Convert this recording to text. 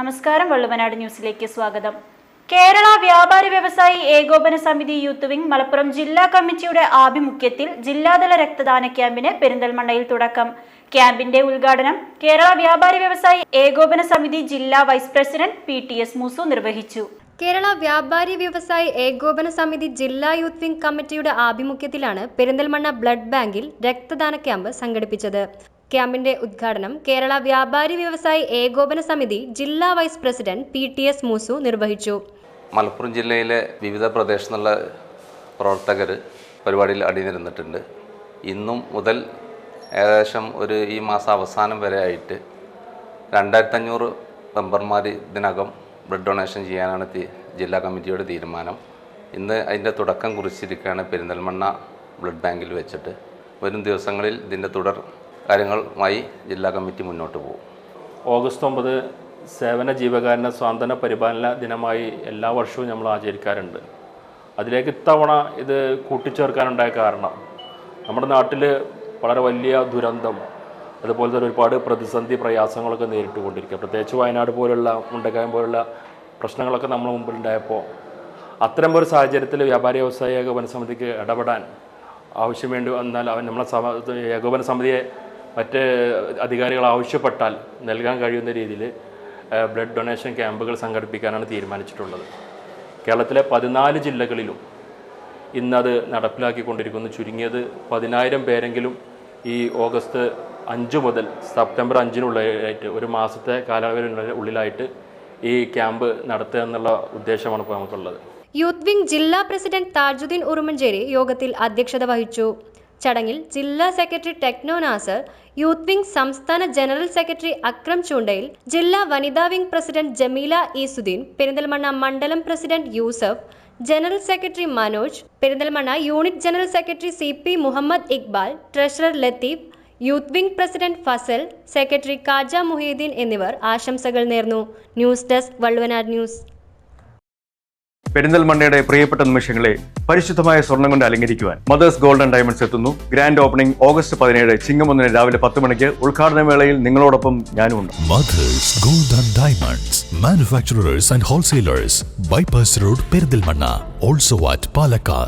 നമസ്കാരം, വള്ളുവനാട് ന്യൂസിലേക്ക് സ്വാഗതം. കേരള വ്യാപാരി വ്യവസായി ഏകോപന സമിതി യൂത്ത് വിംഗ് മലപ്പുറം ജില്ലാ കമ്മിറ്റിയുടെ ആഭിമുഖ്യത്തിൽ ജില്ലാതല രക്തദാന ക്യാമ്പിന് പെരിന്തൽമണ്ണയിൽ തുടക്കം. ക്യാമ്പിന്റെ ഉദ്ഘാടനം കേരള വ്യാപാരി വ്യവസായി ഏകോപന സമിതി ജില്ലാ വൈസ് പ്രസിഡന്റ് PTS മൂസു നിർവഹിച്ചു. കേരള വ്യാപാരി വ്യവസായി ഏകോപന സമിതി ജില്ലാ യൂത്ത് വിംഗ് കമ്മിറ്റിയുടെ ആഭിമുഖ്യത്തിലാണ് പെരിന്തൽമണ്ണ ബ്ലഡ് ബാങ്കിൽ രക്തദാന ക്യാമ്പ് സംഘടിപ്പിച്ചത്. ക്യാമ്പിന്റെ ഉദ്ഘാടനം കേരള വ്യാപാരി വ്യവസായി ഏകോപന സമിതി ജില്ലാ വൈസ് പ്രസിഡന്റ് PTS മൂസു നിർവഹിച്ചു. മലപ്പുറം ജില്ലയിലെ വിവിധ പ്രദേശത്തു നിന്നുള്ള പ്രവർത്തകർ പരിപാടിയിൽ അണിനിരന്നിട്ടുണ്ട്. ഇന്നും മുതൽ ഏകദേശം ഈ മാസം അവസാനം വരെ ആയിട്ട് 2500 മെമ്പർമാർ ഇതിനകം ബ്ലഡ് ഡൊണേഷൻ ചെയ്യാനാണ് ജില്ലാ കമ്മിറ്റിയുടെ തീരുമാനം. ഇന്ന് അതിൻ്റെ തുടക്കം കുറിച്ചിരിക്കുകയാണ് പെരിന്തൽമണ്ണ ബ്ലഡ് ബാങ്കിൽ വെച്ചിട്ട്. വരും ദിവസങ്ങളിൽ ഇതിൻ്റെ തുടർ കാര്യങ്ങളുമായി ജില്ലാ കമ്മിറ്റി മുന്നോട്ട് പോകും. ഓഗസ്റ്റ് 9 സേവന ജീവകാരുണ്യ സ്വാതന്ത്ര്യ പരിപാലന ദിനമായി എല്ലാ വർഷവും നമ്മൾ ആചരിക്കാറുണ്ട്. അതിലേക്ക് ഇത്തവണ ഇത് കൂട്ടിച്ചേർക്കാനുണ്ടായ കാരണം നമ്മുടെ നാട്ടിൽ വളരെ വലിയ ദുരന്തം, അതുപോലെ തന്നെ ഒരുപാട് പ്രതിസന്ധി പ്രയാസങ്ങളൊക്കെ നേരിട്ടുകൊണ്ടിരിക്കുക. പ്രത്യേകിച്ച് വയനാട് പോലുള്ള മുണ്ടക്കയം പോലുള്ള പ്രശ്നങ്ങളൊക്കെ നമ്മുടെ മുമ്പിലുണ്ടായപ്പോൾ അത്തരം ഒരു സാഹചര്യത്തിൽ വ്യാപാരി വ്യവസായ ഏകോപന സമിതിക്ക് ഇടപെടാൻ ആവശ്യം വേണ്ടി വന്നാൽ നമ്മളെ ഏകോപന സമിതിയെ മറ്റ് അധികാരികൾ ആവശ്യപ്പെട്ടാൽ നൽകാൻ കഴിയുന്ന രീതിയിൽ ബ്ലഡ് ഡൊണേഷൻ ക്യാമ്പുകൾ സംഘടിപ്പിക്കാനാണ് തീരുമാനിച്ചിട്ടുള്ളത്. കേരളത്തിലെ 14 ജില്ലകളിലും ഇന്നത് നടപ്പിലാക്കിക്കൊണ്ടിരിക്കുന്നു. ചുരുങ്ങിയത് 10,000 പേരെങ്കിലും ഈ ഓഗസ്റ്റ് 5 മുതൽ സെപ്റ്റംബർ 5-നുള്ളിലായിട്ട് ഒരു മാസത്തെ കാലാവധിയുള്ളിലായിട്ട് ഈ ക്യാമ്പ് നടത്തുക എന്നുള്ള ഉദ്ദേശമാണ് ഇപ്പോൾ നമുക്കുള്ളത്. യൂത്ത് വിംഗ് ജില്ലാ പ്രസിഡന്റ് താജുദ്ദീൻ ഉറുമഞ്ചേരി യോഗത്തിൽ അധ്യക്ഷത വഹിച്ചു. ചടങ്ങിൽ ജില്ലാ secretary Techno Nasar, youth wing സംസ്ഥാന ജനറൽ സെക്രട്ടറി അക്രം ചൂണ്ടയിൽ, ജില്ലാ വനിതാ വിംഗ് പ്രസിഡന്റ് ജമീല ഈസുദ്ദീൻ, പെരിന്തൽമണ്ണ മണ്ഡലം president Yusuf, general secretary Manoj, Perinthalmanna unit general secretary CP Muhammad Iqbal, treasurer Latheef, youth wing president Fasal, secretary Kaja Muhiyuddeen എന്നിവർ ആശംസകൾ നേർന്നു. News desk, Valluvanad news. പെരിന്തൽമണ്ണയുടെ പ്രിയപ്പെട്ട നിമിഷങ്ങളെ പരിശുദ്ധമായ സ്വർണ്ണം കൊണ്ട് അലങ്കരിക്കുവാൻ മദേഴ്സ് ഗോൾഡ് ആൻഡ് ഡയമണ്ട്സ് എത്തുന്നു. ഗ്രാൻഡ് ഓപ്പണിംഗ് ഓഗസ്റ്റ് 17 ചിങ്ങം 1 രാവിലെ 10 മണിക്ക്. ഉദ്ഘാടന വേളയിൽ നിങ്ങളോടൊപ്പം ഞാനുമുണ്ട്. Mother's gold and diamonds, manufacturers and wholesalers, bypass road, Perinthalmanna. Also at Palakkad.